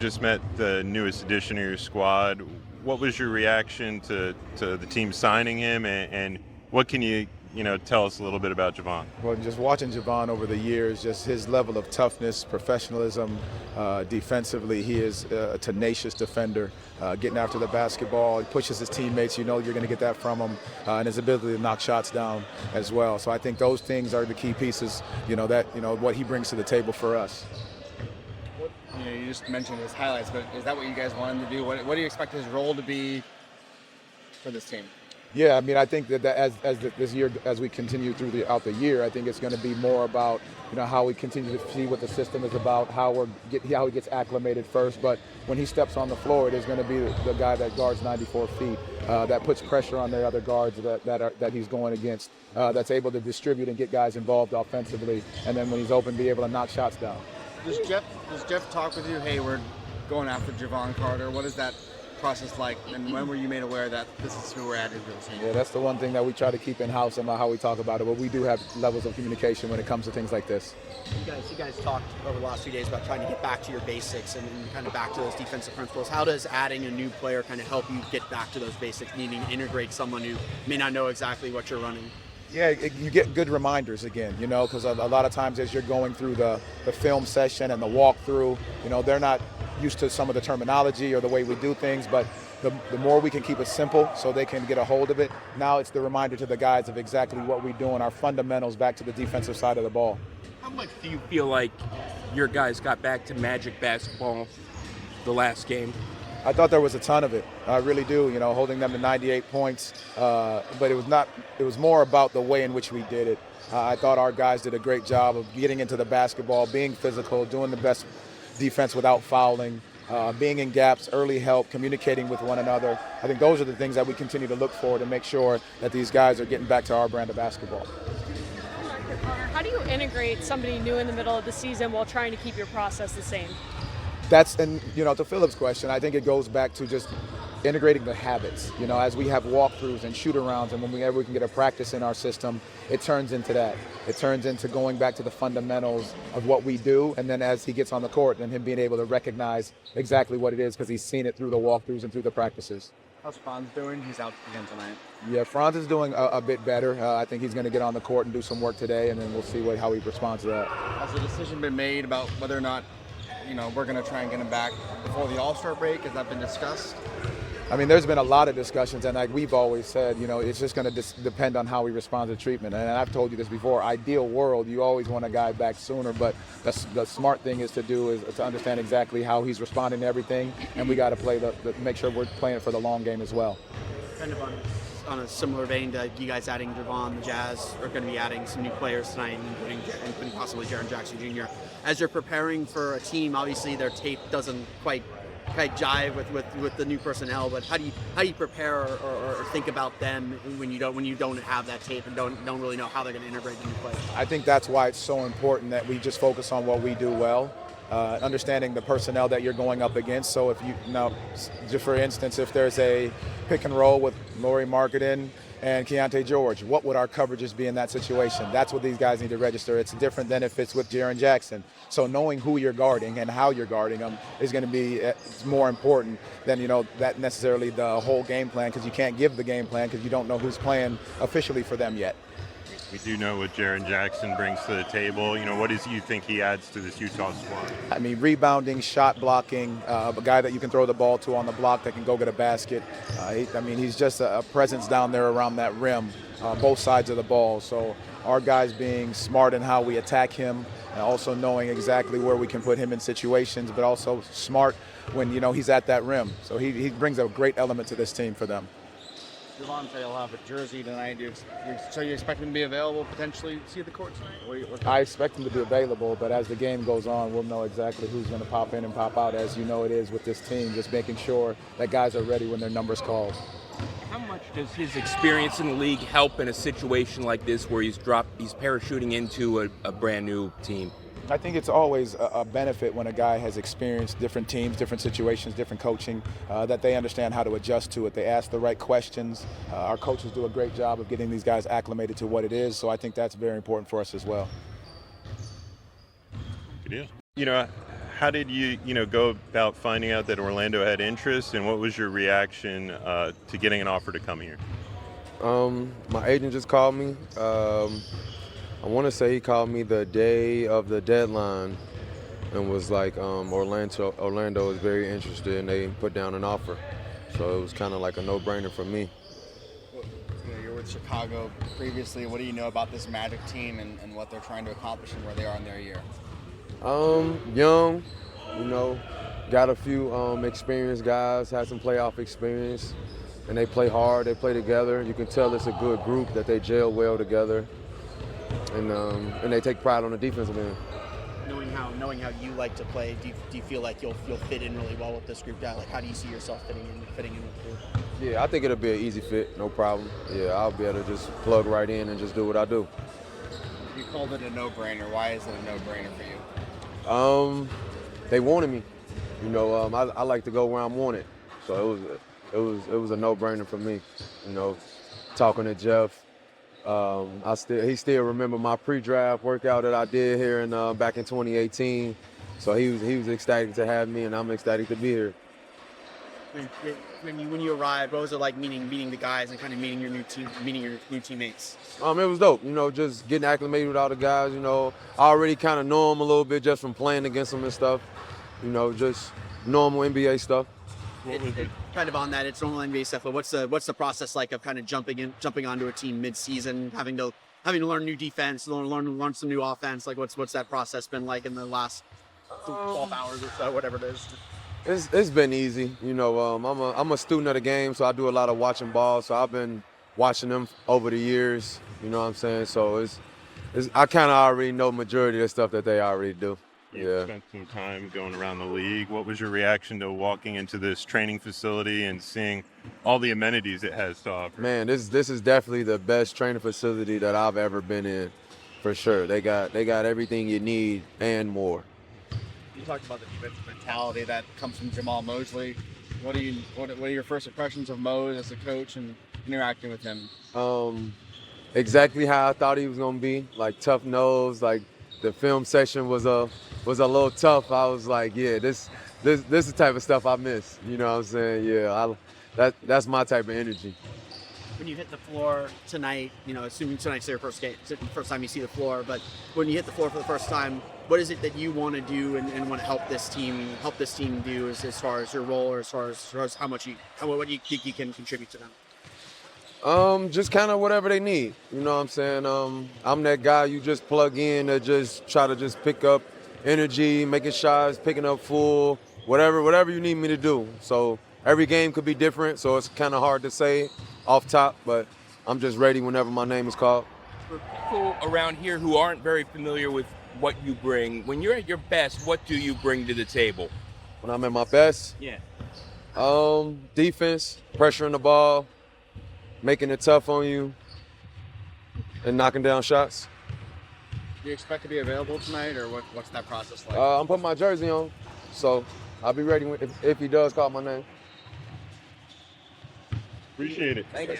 Just met the newest addition of your squad. What was your reaction to the team signing him, and what can you tell us a little bit about Javon? Well, just watching Jevon over the years, just his level of toughness, professionalism, defensively, he is a tenacious defender, getting after the basketball. He pushes his teammates. You know you're going to get that from him, and his ability to knock shots down as well. So I think those things are the key pieces, what he brings to the table for us. You just mentioned his highlights, but is that what you guys want him to do? What do you expect his role to be for this team? Yeah, I mean, I think that this year, as we continue throughout the year, I think it's going to be more about how we continue to see what the system is about, how he gets acclimated first. But when he steps on the floor, it is going to be the guy that guards 94 feet, that puts pressure on the other guards that he's going against, that's able to distribute and get guys involved offensively, and then when he's open, be able to knock shots down. Does Jeff talk with you? Hey, we're going after Javon Carter. What is that process like? And when were you made aware that this is who we're adding to the team? Yeah, that's the one thing that we try to keep in house about how we talk about it. But we do have levels of communication when it comes to things like this. You guys talked over the last few days about trying to get back to your basics and kind of back to those defensive principles. How does adding a new player kind of help you get back to those basics, meaning integrate someone who may not know exactly what you're running? Yeah, you get good reminders again, because a lot of times as you're going through the film session and the walkthrough, they're not used to some of the terminology or the way we do things, but the more we can keep it simple so they can get a hold of it, now it's the reminder to the guys of exactly what we do and our fundamentals back to the defensive side of the ball. How much do you feel like your guys got back to Magic basketball the last game? I thought there was a ton of it. I really do, holding them to 98 points. But it was more about the way in which we did it. I thought our guys did a great job of getting into the basketball, being physical, doing the best defense without fouling, being in gaps, early help, communicating with one another. I think those are the things that we continue to look for to make sure that these guys are getting back to our brand of basketball. How do you integrate somebody new in the middle of the season while trying to keep your process the same? To Philip's question, I think it goes back to just integrating the habits. As we have walkthroughs and shoot-arounds, and whenever we can get a practice in our system, it turns into that. It turns into going back to the fundamentals of what we do, and then as he gets on the court, then him being able to recognize exactly what it is because he's seen it through the walkthroughs and through the practices. How's Franz doing? He's out again tonight. Yeah, Franz is doing a bit better. I think he's going to get on the court and do some work today, and then we'll see how he responds to that. Has the decision been made about whether or not we're going to try and get him back before the All-Star break? Has that been discussed? I mean, there's been a lot of discussions, and like we've always said, it's just going to depend on how we respond to treatment. And I've told you this before, ideal world, you always want a guy back sooner, but the smart thing is to understand exactly how he's responding to everything, and we got to make sure we're playing it for the long game as well. Kind of on a similar vein to you guys adding Jevon, the Jazz are going to be adding some new players tonight, including possibly Jaren Jackson Jr. As you're preparing for a team, obviously their tape doesn't quite jive with the new personnel, but how do you prepare or think about them when you don't have that tape and don't really know how they're going to integrate the new players? I think that's why it's so important that we just focus on what we do well. Understanding the personnel that you're going up against. So if just for instance, if there's a pick and roll with Lauri Markkanen and Keontae George, what would our coverages be in that situation? That's what these guys need to register. It's different than if it's with Jaren Jackson. So knowing who you're guarding and how you're guarding them is going to be more important than that necessarily the whole game plan, because you can't give the game plan because you don't know who's playing officially for them yet. We do know what Jaren Jackson brings to the table. What do you think he adds to this Utah squad? I mean, rebounding, shot blocking, a guy that you can throw the ball to on the block that can go get a basket. He's just a presence down there around that rim, both sides of the ball. So our guys being smart in how we attack him, and also knowing exactly where we can put him in situations, but also smart when he's at that rim. So he brings a great element to this team for them. Javon said he'll have a jersey tonight. So you expect him to be available potentially to see the court tonight? I expect him to be available, but as the game goes on, we'll know exactly who's going to pop in and pop out, as it is with this team, just making sure that guys are ready when their number's called. How much does his experience in the league help in a situation like this where he's parachuting into a brand new team? I think it's always a benefit when a guy has experienced different teams, different situations, different coaching, that they understand how to adjust to it. They ask the right questions. Our coaches do a great job of getting these guys acclimated to what it is, so I think that's very important for us as well. Good deal. how did you go about finding out that Orlando had interest, and what was your reaction to getting an offer to come here? My agent just called me. I want to say he called me the day of the deadline and was like, Orlando is very interested, and they put down an offer. So it was kind of like a no-brainer for me. You're with Chicago previously. What do you know about this Magic team and what they're trying to accomplish and where they are in their year? Young, got a few experienced guys, had some playoff experience, and they play hard, they play together. You can tell it's a good group, that they gel well together, and they take pride on the defensive end. Knowing how you like to play, do you feel like you'll fit in really well with this group? Like, how do you see yourself fitting in with the group? Yeah, I think it'll be an easy fit, no problem. Yeah, I'll be able to just plug right in and just do what I do. You called it a no-brainer. Why is it a no-brainer for you? They wanted me. I like to go where I'm wanted, so it was a no-brainer for me. Talking to Jeff, he still remember my pre-draft workout that I did here back in 2018. So he was ecstatic to have me, and I'm ecstatic to be here. When you arrived, what was it like meeting the guys and kind of meeting your new teammates? It was dope. Just getting acclimated with all the guys. I already kind of know them a little bit just from playing against them and stuff. Just normal NBA stuff. Kind of on that, it's normal NBA stuff. But what's the process like of kind of jumping onto a team mid-season, having to learn new defense, learn some new offense? Like what's that process been like in the last 12 hours or so, whatever it is? It's been easy. I'm a student of the game, so I do a lot of watching ball. So I've been watching them over the years. You know what I'm saying? So I kind of already know majority of the stuff that they already do. You spent some time going around the league. What was your reaction to walking into this training facility and seeing all the amenities it has to offer? Man, this is definitely the best training facility that I've ever been in, for sure. They got everything you need and more. You talked about the defensive mentality that comes from Jamahl Mosley. What are your first impressions of Mose as a coach and interacting with him? Exactly how I thought he was gonna be, like tough nose. Like the film session was a little tough. I was like, yeah, this is the type of stuff I miss. You know what I'm saying? Yeah, that's my type of energy. When you hit the floor tonight, assuming tonight's your first time you see the floor, but when you hit the floor for the first time, what is it that you want to do and want to help this team do as far as your role, or as far as what do you think you can contribute to them? Just kind of whatever they need. You know what I'm saying? I'm that guy you just plug in to just try to just pick up energy, making shots, picking up full, whatever you need me to do. So every game could be different, so it's kind of hard to say off top, but I'm just ready whenever my name is called. For people around here who aren't very familiar with what you bring, when you're at your best, what do you bring to the table? When I'm at my best? Yeah. Defense, pressuring the ball, making it tough on you, and knocking down shots. Do you expect to be available tonight, or what's that process like? I'm putting my jersey on, so I'll be ready if he does call my name. Appreciate it. Thank you.